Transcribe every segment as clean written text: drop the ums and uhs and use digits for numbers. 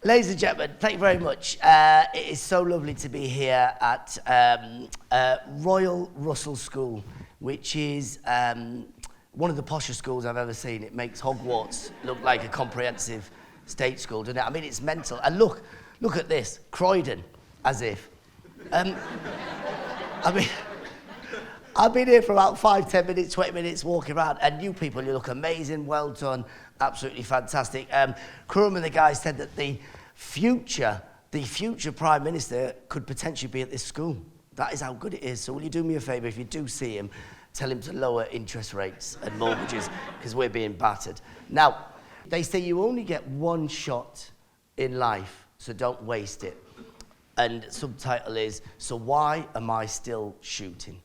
Ladies and gentlemen, thank you very much. It is so lovely to be here at Royal Russell School, which is one of the poshest schools I've ever seen. It makes Hogwarts look like a comprehensive state school, doesn't it? I mean, it's mental. And look at this, Croydon, as if. I mean, I've been here for about 5, 10 minutes, 20 minutes walking around, and you people, you look amazing, well done, absolutely fantastic. Curran and the guy said that the future Prime Minister could potentially be at this school. That is how good it is. So will you do me a favour, if you do see him, tell him to lower interest rates and mortgages, because we're being battered. Now, they say you only get one shot in life, so don't waste it. And subtitle is, so why am I still shooting?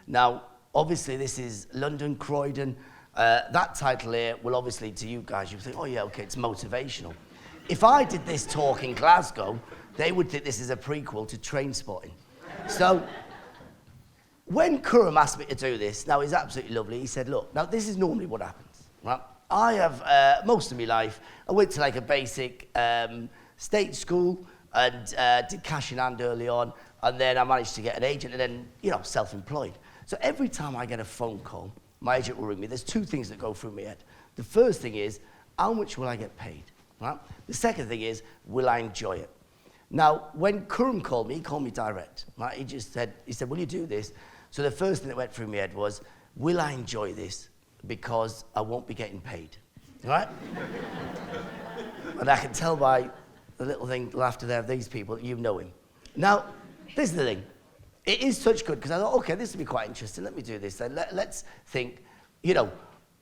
Now, obviously, this is London, Croydon. That title here will obviously, to you guys, you think, oh yeah, okay, it's motivational. If I did this talk in Glasgow, they would think this is a prequel to Trainspotting. So, when Curran asked me to do this, now he's absolutely lovely, he said, look, now this is normally what happens, right? I have, most of my life, I went to like a basic state school and did cash in hand early on, and then I managed to get an agent and then, you know, self-employed. So every time I get a phone call, my agent will ring me. There's 2 things that go through my head. The first thing is, how much will I get paid? Right? The second thing is, will I enjoy it? Now, when Curran called me, he called me direct. Right? He said, will you do this? So the first thing that went through my head was, will I enjoy this? Because I won't be getting paid. Right? And I can tell by the little thing laughter there of these people, you know him. Now, this is the thing. It is such good, because I thought, okay, this will be quite interesting. Let me do this then. Let's think, you know,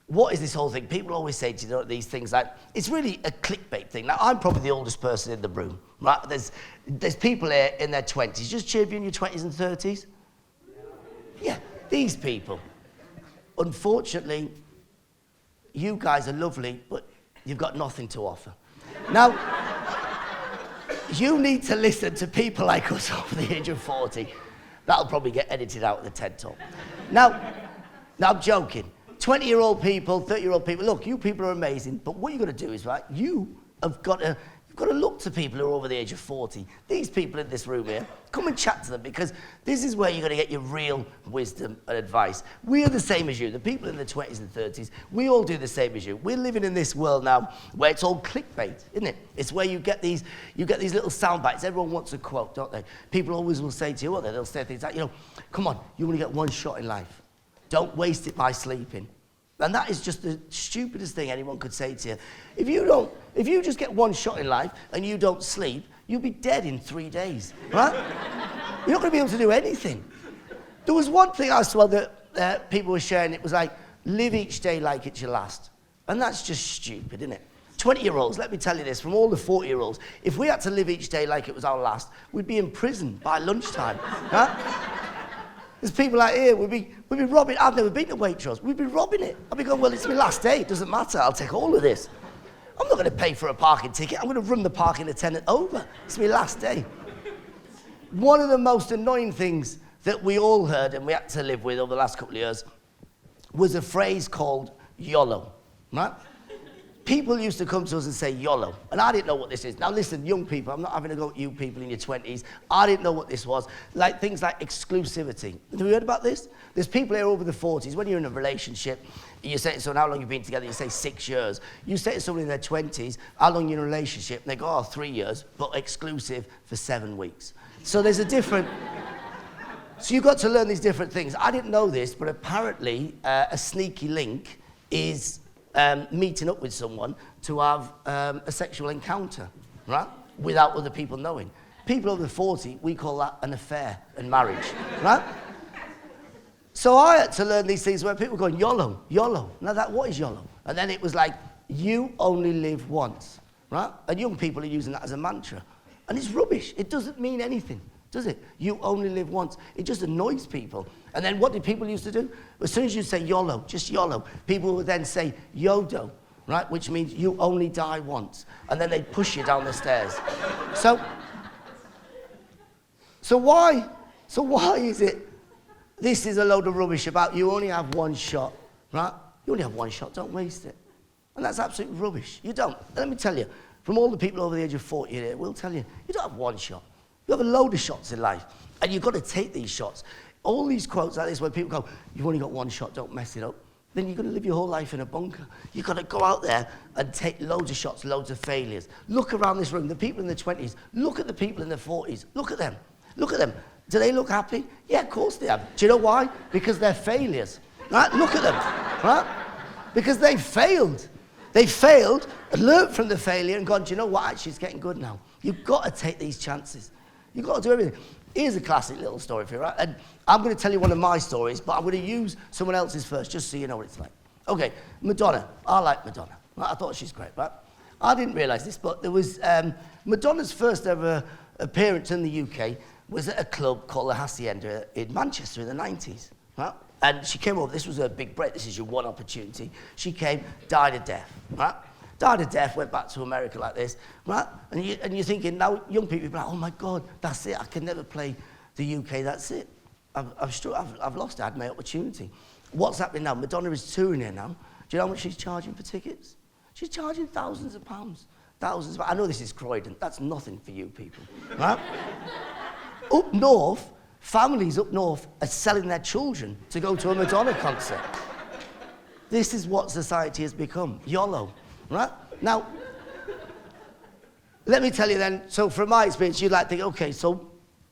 what is this whole thing? People always say to you these things like, it's really a clickbait thing. Now, I'm probably the oldest person in the room, right? There's people here in their 20s. Just cheer if you're in your 20s and 30s. Yeah, these people. Unfortunately, you guys are lovely, but you've got nothing to offer. Now, you need to listen to people like us over the age of 40. That'll probably get edited out of the TED Talk. Now I'm joking. 20-year-old people, 30-year-old people, look, you people are amazing, but what you've got to do is, right, you've got to look to people who are over the age of 40. These people in this room here, come and chat to them, because this is where you're going to get your real wisdom and advice. We are the same as you. The people in the 20s and 30s, we all do the same as you. We're living in this world now where it's all clickbait, isn't it? It's where you get these little sound bites. Everyone wants a quote, don't they? People always will say to you, they'll say things like, you know, come on, you only get one shot in life. Don't waste it by sleeping. And that is just the stupidest thing anyone could say to you. If you just get one shot in life and you don't sleep, you'll be dead in 3 days, right? You're not going to be able to do anything. There was one thing I saw that people were sharing. It was like, live each day like it's your last. And that's just stupid, isn't it? 20-year-olds, let me tell you this, from all the 40-year-olds, if we had to live each day like it was our last, we'd be in prison by lunchtime, right? There's people out here, we'd be robbing. I've never been to Waitrose. We'd be robbing it. I'd be going, well, it's my last day. It doesn't matter. I'll take all of this. I'm not going to pay for a parking ticket. I'm going to run the parking attendant over. It's my last day. One of the most annoying things that we all heard and we had to live with over the last couple of years was a phrase called YOLO, right? People used to come to us and say YOLO, and I didn't know what this is. Now listen, young people, I'm not having a go at you people in your 20s. I didn't know what this was. Like things like exclusivity. Have you heard about this? There's people here over the 40s. When you're in a relationship, you say to someone, how long you've been together? You say 6 years. You say to someone in their 20s, how long you're in a relationship? And they go, 3 years, but exclusive for 7 weeks. So there's a different... So you've got to learn these different things. I didn't know this, but apparently a sneaky link is... meeting up with someone to have a sexual encounter, right? Without other people knowing. People over 40, we call that an affair and marriage, right? So I had to learn these things where people go, YOLO, YOLO. Now what is YOLO? And then it was like, you only live once, right? And young people are using that as a mantra. And it's rubbish. It doesn't mean anything, does it? You only live once. It just annoys people. And then what did people used to do? As soon as you say YOLO, just YOLO, people would then say YODO, right? Which means you only die once. And then they'd push you down the stairs. So why is it this is a load of rubbish about you only have one shot, right? You only have one shot, don't waste it. And that's absolute rubbish. You don't. Let me tell you, from all the people over the age of 40 here, will tell you, you don't have one shot. You have a load of shots in life, and you've got to take these shots. All these quotes like this, where people go, you've only got one shot, don't mess it up. Then you're going to live your whole life in a bunker. You've got to go out there and take loads of shots, loads of failures. Look around this room, the people in the 20s. Look at the people in the 40s. Look at them. Look at them. Do they look happy? Yeah, of course they have. Do you know why? Because they're failures. Right? Look at them. Right? Because they failed. They failed and learned from the failure and gone, do you know what? Actually, it's getting good now. You've got to take these chances. You've got to do everything. Here's a classic little story for you, right? And I'm going to tell you one of my stories, but I'm going to use someone else's first, just so you know what it's like. Okay, Madonna. I like Madonna. Right? I thought she's great, right? I didn't realise this, but there was Madonna's first ever appearance in the UK was at a club called the Hacienda in Manchester in the 90s, right? And she came over. This was her big break. This is your one opportunity. She came, died of death, right? Died of death, went back to America like this, right? And you're thinking, now young people are like, oh my God, that's it. I can never play the UK, that's it. I've lost it, I had my opportunity. What's happening now? Madonna is touring here now. Do you know how much she's charging for tickets? She's charging thousands of pounds. Thousands of pounds. I know this is Croydon. That's nothing for you people, right? Up north, families up north are selling their children to go to a Madonna concert. This is what society has become. YOLO. Right? Now, let me tell you then, so from my experience, you'd like to think, okay, so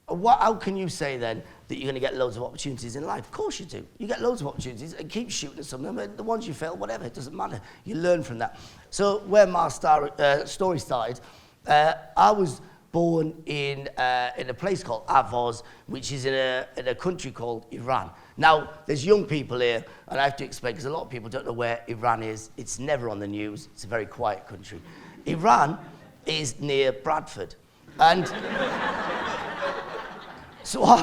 how can you say then that you're going to get loads of opportunities in life? Of course you do. You get loads of opportunities and keep shooting at some of them. The ones you fail, whatever, it doesn't matter. You learn from that. So where my story started, I was born in a place called Avos, which is in a country called Iran. Now, there's young people here, and I have to explain, because a lot of people don't know where Iran is. It's never on the news. It's a very quiet country. Iran is near Bradford. And so I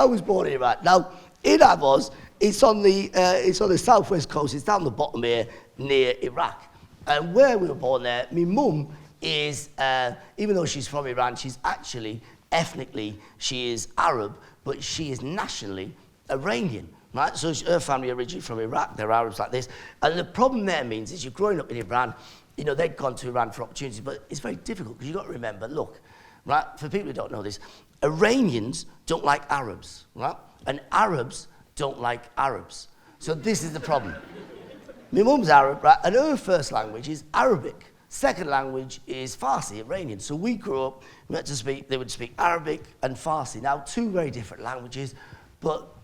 was born in Iran. Now, in Avos, it's on the southwest coast. It's down the bottom here, near Iraq. And where we were born there, my mum is, even though she's from Iran, she's actually, ethnically, she is Arab, but she is nationally Iranian, right? So her family originally from Iraq, they're Arabs like this. And the problem there means is you're growing up in Iran, you know, they'd gone to Iran for opportunities, but it's very difficult because you've got to remember, look, right, for people who don't know this, Iranians don't like Arabs, right? And Arabs don't like Arabs. So this is the problem. My mum's Arab, right, and her first language is Arabic. Second language is Farsi, Iranian. So we grew up, we had to speak, they would speak Arabic and Farsi. Now, two very different languages, but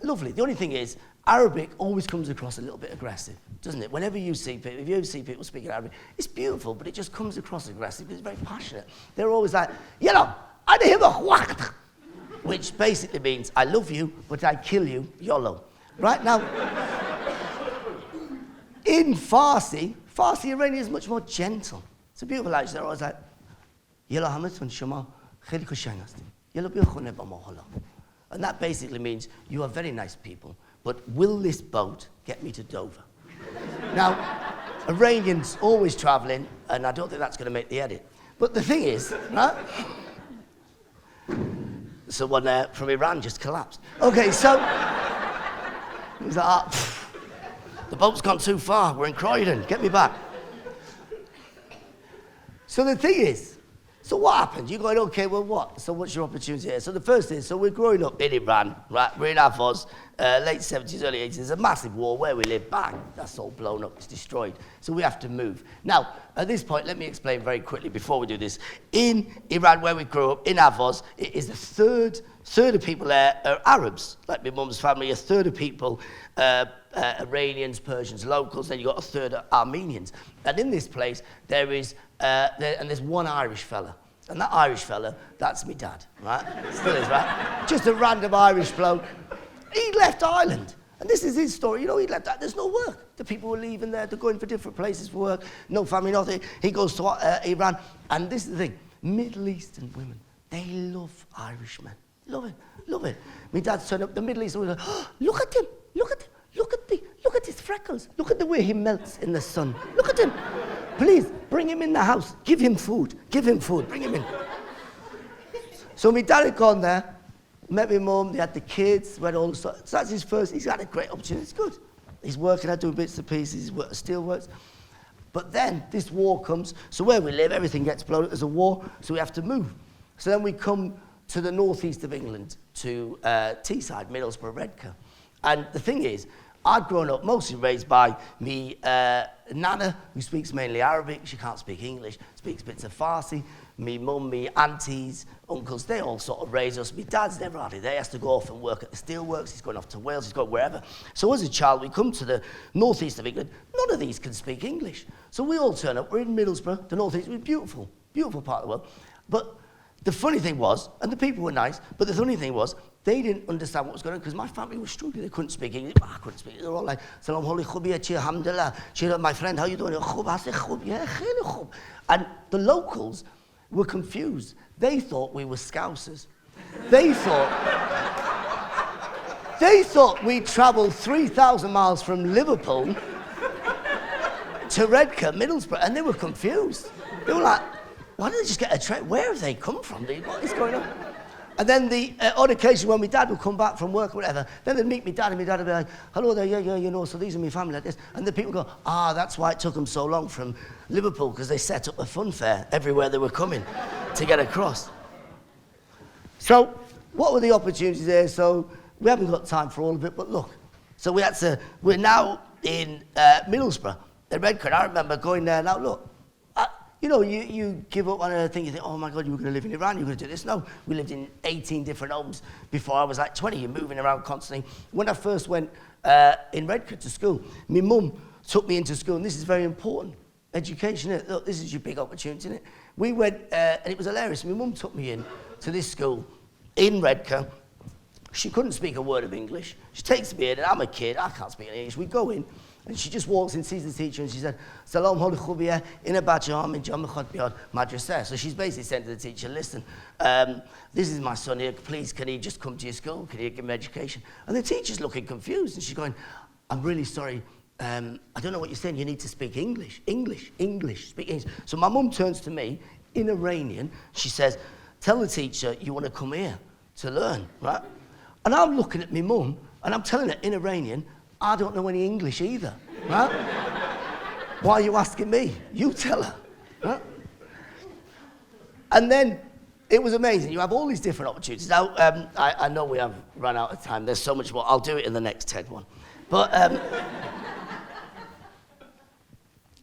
lovely. The only thing is, Arabic always comes across a little bit aggressive, doesn't it? Whenever you see people, if you ever see people speaking Arabic, it's beautiful, but it just comes across aggressive because it's very passionate. They're always like, you know, which basically means, I love you, but I kill you, YOLO. Right now, in Farsi Iranian is much more gentle. It's a beautiful language. They're always like, and that basically means, you are very nice people, but will this boat get me to Dover? Now, Iranians always traveling, and I don't think that's going to make the edit. But the thing is, right? Someone from Iran just collapsed. Okay, so, he was like, the boat's gone too far. We're in Croydon. Get me back. So the thing is, so what happens? You're going, okay, well, what? So what's your opportunity here? So the first thing, so we're growing up in Iran, right? We're in Avos, late 70s, early 80s. There's a massive war where we live. Bang, that's all blown up. It's destroyed. So we have to move. Now, at this point, let me explain very quickly before we do this. In Iran, where we grew up, in Avos, it is a third of people there are Arabs, like my mum's family. A third of people, Iranians, Persians, locals. Then you've got a third of Armenians. And in this place, there is, and there's one Irish fella. And that Irish fella, that's me dad, right? Still is, right? Just a random Irish bloke. He left Ireland. And this is his story. You know, he left that. There's no work. The people were leaving there. They're going for different places for work. No family, nothing. He goes to Iran. And this is the thing. Middle Eastern women, they love Irishmen. Love it, love it. My dad's turned up, the Middle Eastern women, oh, look at him, look at his freckles. Look at the way he melts in the sun. Look at him. Please, bring him in the house. Give him food, bring him in. So my dad had gone there, met my mum, they had the kids, went all the stuff. So that's his first, he's had a great opportunity, it's good. He's working out, doing bits and pieces, steelworks. But then this war comes, so where we live, everything gets blown up. There's a war, so we have to move. So then we come to the northeast of England, to Teesside, Middlesbrough, Redcar. And the thing is, I'd grown up mostly raised by me nana, who speaks mainly Arabic. She can't speak English, speaks bits of Farsi. Me mum, me aunties, uncles, they all sort of raised us. My dad's never had it. He has to go off and work at the steelworks. He's going off to Wales. He's going wherever. So as a child, we come to the northeast of England. None of these can speak English. So we all turn up. We're in Middlesbrough, the northeast. It was beautiful, beautiful part of the world. But the funny thing was, and the people were nice, but the funny thing was, they didn't understand what was going on because my family was struggling. They couldn't speak English. I couldn't speak. They were all like, Salam holy khubia, chi alhamdulillah. My friend, how you doing? Khub, I said, khub, yeah, khili khub. And the locals were confused. They thought we were Scousers. They thought we travelled 3,000 miles from Liverpool to Redcar, Middlesbrough, and they were confused. They were like, why did they just get a train? Where have they come from? What is going on? And then on occasion when my dad would come back from work or whatever, then they'd meet my dad and my dad would be like, hello there, yeah, you know, so these are my family like this. And the people go, that's why it took them so long from Liverpool, because they set up a fun fair everywhere they were coming to get across. So what were the opportunities there? So we haven't got time for all of it, but look. So we're now in Middlesbrough, at Redcar. I remember going there. Now look, you know, you give up on a thing, you think, oh my God, you were going to live in Iran, you were going to do this. No, we lived in 18 different homes before I was like 20. You're moving around constantly. When I first went in Redcar to school, my mum took me into school, and this is very important. Education, isn't it? Look, this is your big opportunity, isn't it? We went, and it was hilarious. My mum took me in to this school in Redcar. She couldn't speak a word of English. She takes me in, and I'm a kid, I can't speak English. We go in, and she just walks in, sees the teacher, and she said, Salam holy khubia, ina bacham in jamachat biad madrasah. So she's basically saying to the teacher, listen, this is my son here, please, can he just come to your school? Can you give him education? And the teacher's looking confused, and she's going, I'm really sorry, I don't know what you're saying, you need to speak English, speak English. So my mum turns to me, in Iranian, she says, tell the teacher you want to come here to learn, right? And I'm looking at my mum, and I'm telling her in Iranian, I don't know any English either, right? Why are you asking me? You tell her, right? And then it was amazing. You have all these different opportunities. Now, I know we have run out of time. There's so much more. I'll do it in the next TED one. But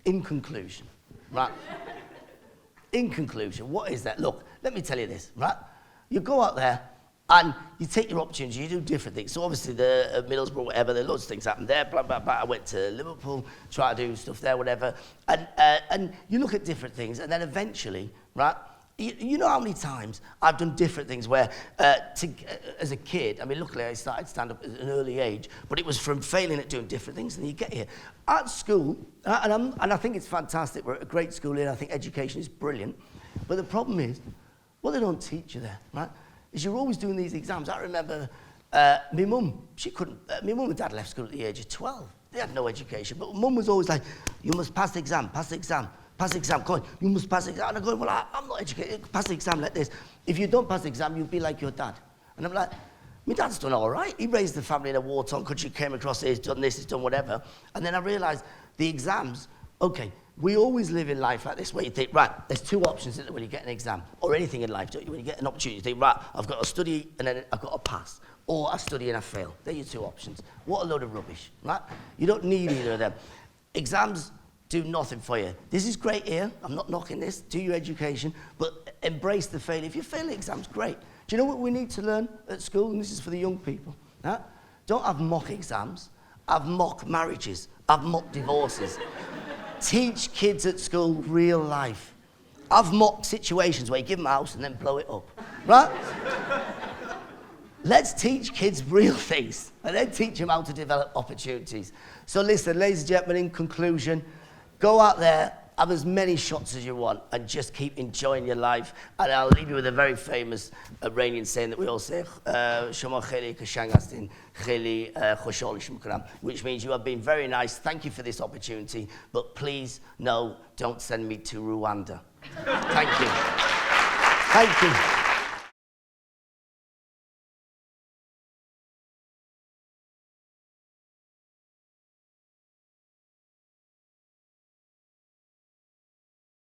in conclusion, right? In conclusion, what is that? Look, let me tell you this, right? You go out there, and you take your opportunity, you do different things. So obviously the Middlesbrough, whatever, there are loads of things happen there, blah, blah, blah. I went to Liverpool, try to do stuff there, whatever. And you look at different things, and then eventually, right, you know how many times I've done different things where, as a kid, I mean, luckily I started stand-up at an early age, but it was from failing at doing different things, and you get here. At school, and I think it's fantastic, we're at a great school here, I think education is brilliant, but the problem is, what they don't teach you there, right? Is you're always doing these exams. I remember my mum, my mum and dad left school at the age of 12. They had no education, but mum was always like, you must pass the exam, pass the exam, pass the exam, come on, you must pass the exam. And I'm going, well, I'm not educated, pass the exam like this. If you don't pass the exam, you'll be like your dad. And I'm like, my dad's done all right. He raised the family in a war-torn country, came across here, he's done this, he's done whatever. And then I realized the exams, okay, we always live in life like this, where you think, right, there's two options when you get an exam, or anything in life, don't you? When you get an opportunity, you think, right, I've got to study and then I've got to pass, or I study and I fail. They're your two options. What a load of rubbish, right? You don't need either of them. Exams do nothing for you. This is great here. I'm not knocking this. Do your education, but embrace the failure. If you fail the exams, great. Do you know what we need to learn at school? And this is for the young people. Huh? Don't have mock exams. Have mock marriages. Have mock divorces. Teach kids at school real life. Have mock situations where you give them a house and then blow it up, right? Let's teach kids real things and then teach them how to develop opportunities. So listen, ladies and gentlemen, in conclusion, go out there, have as many shots as you want, and just keep enjoying your life. And I'll leave you with a very famous Iranian saying that we all say, which means you have been very nice. Thank you for this opportunity, but please, no, don't send me to Rwanda. Thank you. Thank you.